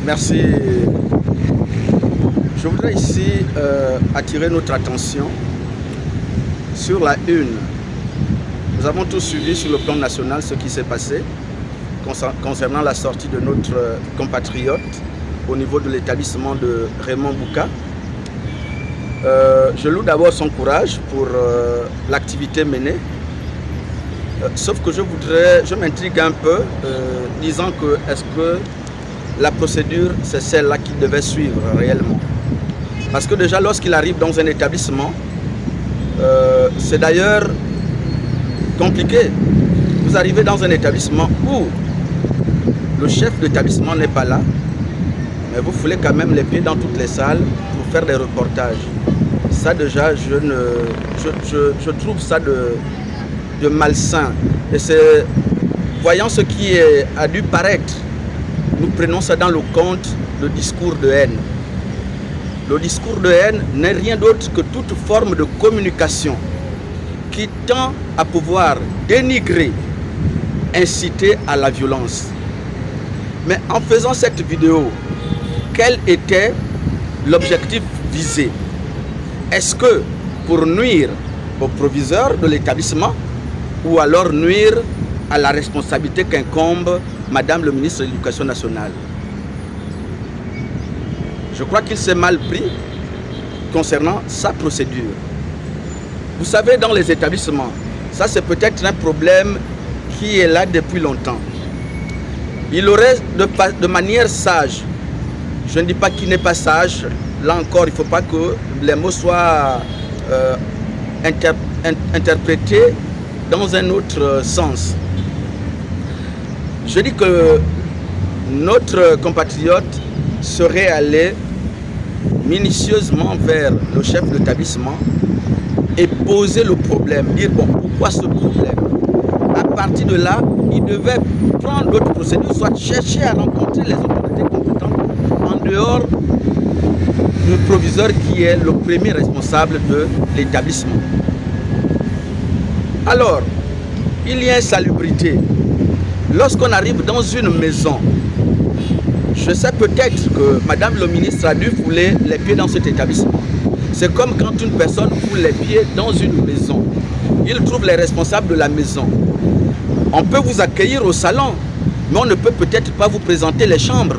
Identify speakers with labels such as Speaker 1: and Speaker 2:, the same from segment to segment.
Speaker 1: Merci. Je voudrais ici attirer notre attention sur la une. Nous avons tous suivi sur le plan national ce qui s'est passé concernant la sortie de notre compatriote au niveau de l'établissement de Raymond Bouka. Je loue d'abord son courage pour l'activité menée. Sauf que je m'intrigue un peu, disant que est-ce que la procédure c'est celle-là qu'il devait suivre réellement. Parce que déjà lorsqu'il arrive dans un établissement, c'est d'ailleurs compliqué. Vous arrivez dans un établissement où le chef d'établissement n'est pas là, mais vous foulez quand même les pieds dans toutes les salles pour faire des reportages. Ça déjà, je trouve ça de malsain. Et c'est, voyant ce qui a dû paraître, nous prenons ça dans le compte, le discours de haine. Le discours de haine n'est rien d'autre que toute forme de communication qui tend à pouvoir dénigrer, inciter à la violence. Mais en faisant cette vidéo, quel était l'objectif visé? Est-ce que pour nuire au proviseur de l'établissement ou alors nuire à la responsabilité qu'incombe Madame le ministre de l'Éducation nationale? Je crois qu'il s'est mal pris concernant sa procédure. Vous savez, dans les établissements, ça c'est peut-être un problème qui est là depuis longtemps. Il aurait de manière sage, je ne dis pas qu'il n'est pas sage, là encore il ne faut pas que les mots soient interprétés dans un autre sens. Je dis que notre compatriote serait allé minutieusement vers le chef d'établissement et poser le problème, dire bon, pourquoi ce problème? À partir de là, il devait prendre d'autres procédures, soit chercher à rencontrer les autorités compétentes en dehors du proviseur qui est le premier responsable de l'établissement. Alors, il y a insalubrité. Lorsqu'on arrive dans une maison, je sais peut-être que Madame le ministre a dû fouler les pieds dans cet établissement. C'est comme quand une personne foule les pieds dans une maison. Il trouve les responsables de la maison. On peut vous accueillir au salon, mais on ne peut peut-être pas vous présenter les chambres.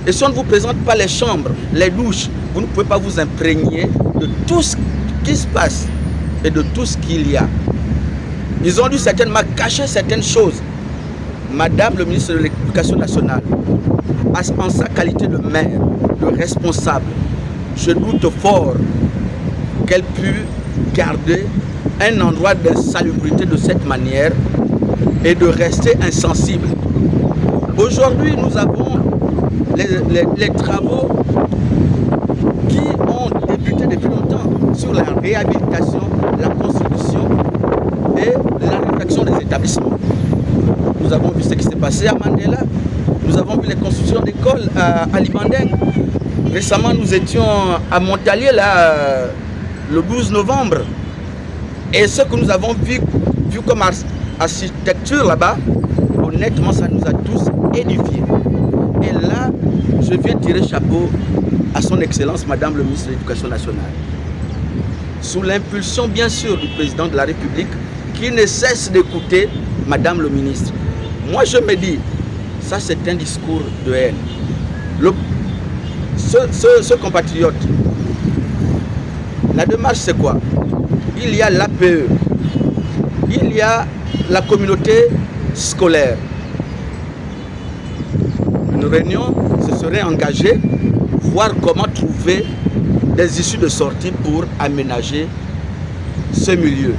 Speaker 1: Et si on ne vous présente pas les chambres, les douches, vous ne pouvez pas vous imprégner de tout ce qui se passe et de tout ce qu'il y a. Ils ont dû certainement cacher certaines choses. Madame le ministre de l'Éducation nationale, en sa qualité de maire, de responsable, je doute fort qu'elle puisse garder un endroit d'insalubrité de cette manière et de rester insensible. Aujourd'hui, nous avons les travaux qui ont débuté depuis longtemps sur la réhabilitation, la construction et la réfection des établissements. Nous avons vu ce qui s'est passé à Mandela. Nous avons vu les constructions d'écoles à Libandeng. Récemment, nous étions à Montalier là, le 12 novembre. Et ce que nous avons vu comme architecture là-bas, honnêtement, ça nous a tous édifiés. Et là, je viens tirer chapeau à son Excellence, Madame le ministre de l'Éducation nationale. Sous l'impulsion, bien sûr, du président de la République, qui ne cesse d'écouter Madame le ministre. Moi, je me dis, ça c'est un discours de haine. Ce compatriote, la démarche c'est quoi? Il y a l'APE, il y a la communauté scolaire. Une réunion se serait engagée, voir comment trouver des issues de sortie pour aménager ce milieu.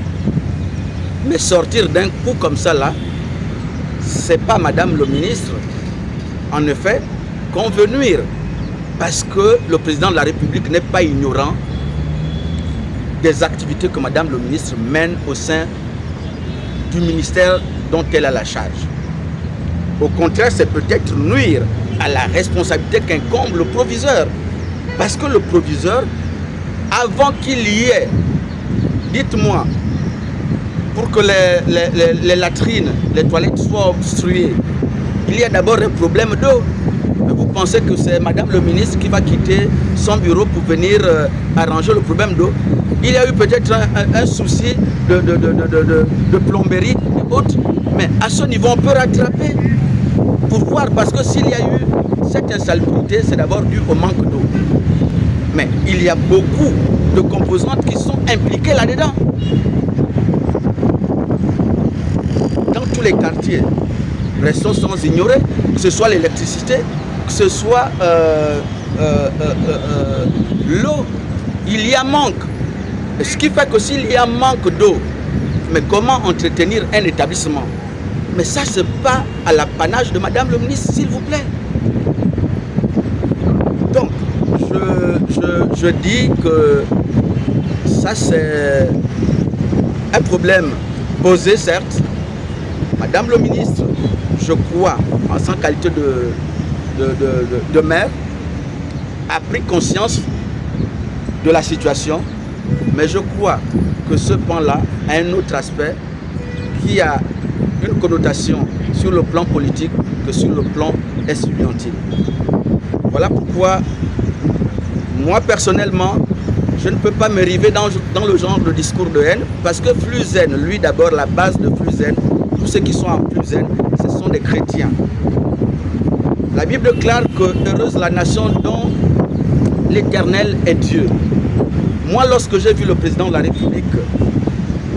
Speaker 1: Mais sortir d'un coup comme ça là, c'est pas Madame le ministre, en effet, qu'on veut nuire. Parce que le président de la République n'est pas ignorant des activités que Madame le ministre mène au sein du ministère dont elle a la charge. Au contraire, c'est peut-être nuire à la responsabilité qu'incombe le proviseur. Parce que le proviseur, avant qu'il y ait, dites-moi, pour que les latrines, les toilettes soient obstruées, il y a d'abord un problème d'eau. pensez que c'est Madame le ministre qui va quitter son bureau pour venir arranger le problème d'eau? Il y a eu peut-être un souci de plomberie et autres, mais à ce niveau, on peut rattraper pour voir, parce que s'il y a eu cette insalubrité, c'est d'abord dû au manque d'eau. Mais il y a beaucoup de composantes qui sont impliquées là-dedans. Dans tous les quartiers, restons sans ignorer, que ce soit l'électricité, que ce soit l'eau, il y a manque. Ce qui fait que s'il y a manque d'eau, mais comment entretenir un établissement? Mais ça, ce n'est pas à l'apanage de Madame le ministre, s'il vous plaît. Donc, je dis que ça, c'est un problème posé, certes. Madame le ministre, je crois, en sa qualité de maire, a pris conscience de la situation, mais je crois que ce pan-là a un autre aspect qui a une connotation sur le plan politique que sur le plan estudiantil. Voilà pourquoi, moi personnellement, je ne peux pas me river dans le genre de discours de haine, parce que Fluzen, lui d'abord, la base de Fluzen, tous ceux qui sont en Fluzen, ce sont des chrétiens. La Bible déclare que heureuse la nation dont l'Éternel est Dieu. Moi, lorsque j'ai vu le président de la République,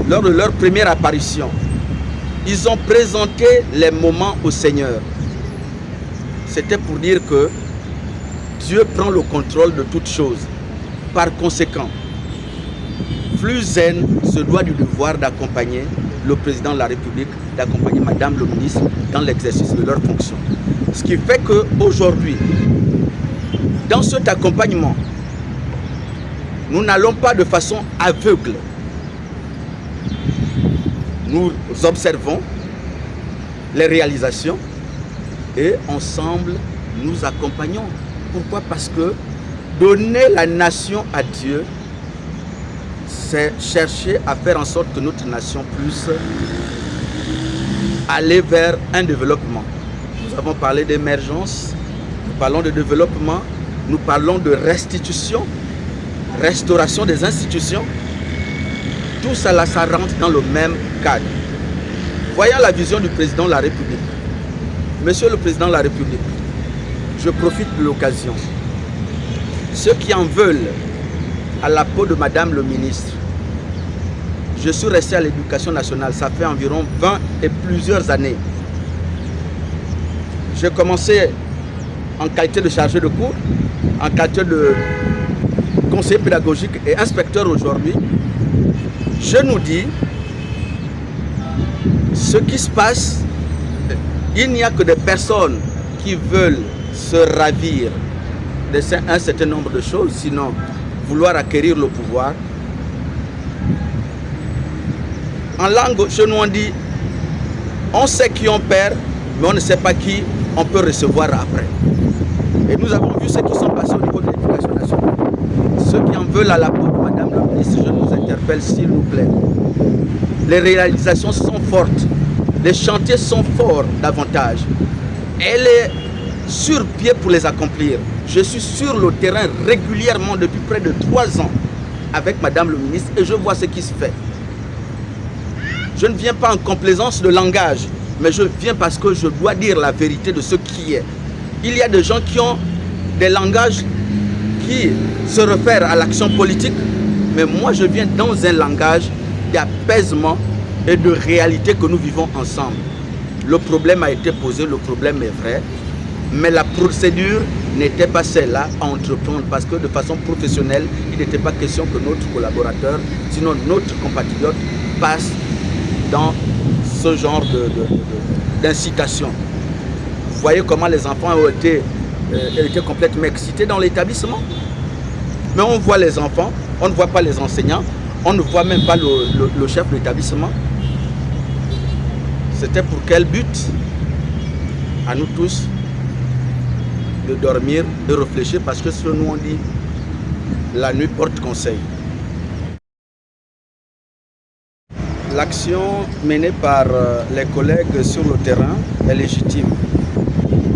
Speaker 1: lors de leur première apparition, ils ont présenté les moments au Seigneur. C'était pour dire que Dieu prend le contrôle de toutes choses. Par conséquent, Fluzen se doit du devoir d'accompagner le président de la République, d'accompagner Madame le ministre dans l'exercice de leurs fonctions. Ce qui fait qu'aujourd'hui, dans cet accompagnement, nous n'allons pas de façon aveugle. Nous observons les réalisations et ensemble nous accompagnons. Pourquoi? Parce que donner la nation à Dieu, c'est chercher à faire en sorte que notre nation puisse aller vers un développement. Nous avons parlé d'émergence, nous parlons de développement, nous parlons de restitution, restauration des institutions. Tout cela, ça rentre dans le même cadre. Voyant la vision du président de la République, Monsieur le Président de la République, je profite de l'occasion. Ceux qui en veulent à la peau de Madame le ministre, je suis resté à l'éducation nationale, ça fait environ 20 et plusieurs années. J'ai commencé en qualité de chargé de cours, en qualité de conseiller pédagogique et inspecteur aujourd'hui. Je nous dis, ce qui se passe, il n'y a que des personnes qui veulent se ravir d'un certain nombre de choses, sinon vouloir acquérir le pouvoir. En langue, chez nous on dit, on sait qui on perd, mais on ne sait pas qui on peut recevoir après. Et nous avons vu ce qui sont passés au niveau de l'éducation nationale. Ceux qui en veulent à la peau de Madame la ministre, je nous interpelle s'il vous plaît. Les réalisations sont fortes, les chantiers sont forts davantage. Elle est sur pied pour les accomplir. Je suis sur le terrain régulièrement depuis près de 3 ans avec Madame le ministre et je vois ce qui se fait. Je ne viens pas en complaisance de langage, mais je viens parce que je dois dire la vérité de ce qui est. Il y a des gens qui ont des langages qui se réfèrent à l'action politique, mais moi je viens dans un langage d'apaisement et de réalité que nous vivons ensemble. Le problème a été posé, le problème est vrai, mais la procédure n'était pas celle-là à entreprendre parce que de façon professionnelle, il n'était pas question que notre collaborateur, sinon notre compatriote, passe dans ce genre d'incitation. Vous voyez comment les enfants ont été complètement excités dans l'établissement. Mais on voit les enfants, on ne voit pas les enseignants, on ne voit même pas le chef de l'établissement. C'était pour quel but? À nous tous de dormir, de réfléchir, parce que ce que nous on dit, la nuit porte conseil. L'action menée par les collègues sur le terrain est légitime.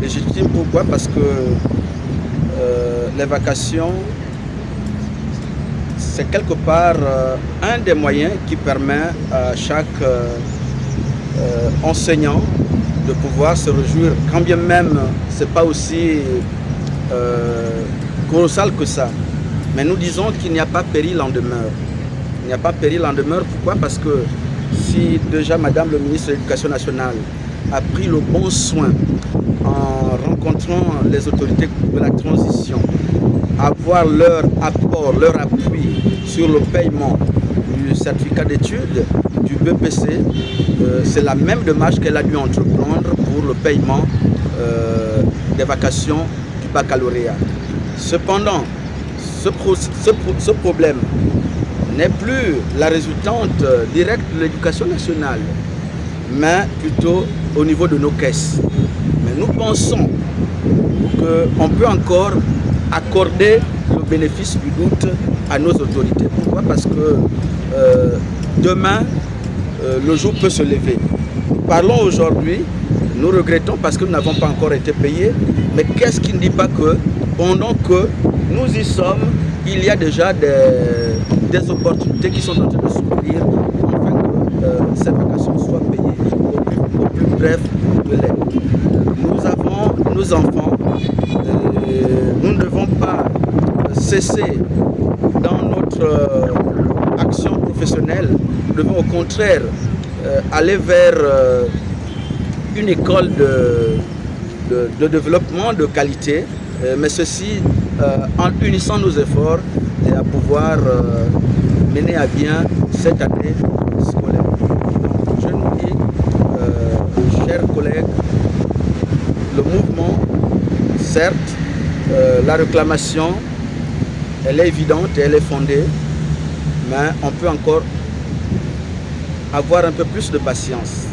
Speaker 1: Légitime pourquoi? Parce que les vacations, c'est quelque part un des moyens qui permet à chaque enseignant de pouvoir se réjouir, quand bien même ce n'est pas aussi colossal que ça. Mais nous disons qu'il n'y a pas péril en demeure. Il n'y a pas péril en demeure. Pourquoi? Parce que si déjà Madame le ministre de l'Éducation nationale a pris le bon soin en rencontrant les autorités de la transition, avoir leur apport, leur appui sur le paiement du certificat d'études, du BPC, c'est la même démarche qu'elle a dû entreprendre pour le paiement des vacations du baccalauréat. Cependant, ce problème n'est plus la résultante directe de l'éducation nationale, mais plutôt au niveau de nos caisses. Mais nous pensons qu'on peut encore accorder le bénéfice du doute à nos autorités. Pourquoi? Parce que demain, le jour peut se lever. Nous parlons aujourd'hui, nous regrettons parce que nous n'avons pas encore été payés, mais qu'est-ce qui ne dit pas que pendant que nous y sommes, il y a déjà des opportunités qui sont en train de s'ouvrir afin que ces vacations soient payées au plus bref délai. Nous avons nos enfants, nous ne devons pas cesser dans notre action professionnelle, nous devons au contraire aller vers une école de développement de qualité, mais ceci en unissant nos efforts et à pouvoir mener à bien cette année scolaire. Donc, je nous dis, chers collègues, le mouvement, certes, la réclamation, elle est évidente et elle est fondée, mais on peut encore avoir un peu plus de patience.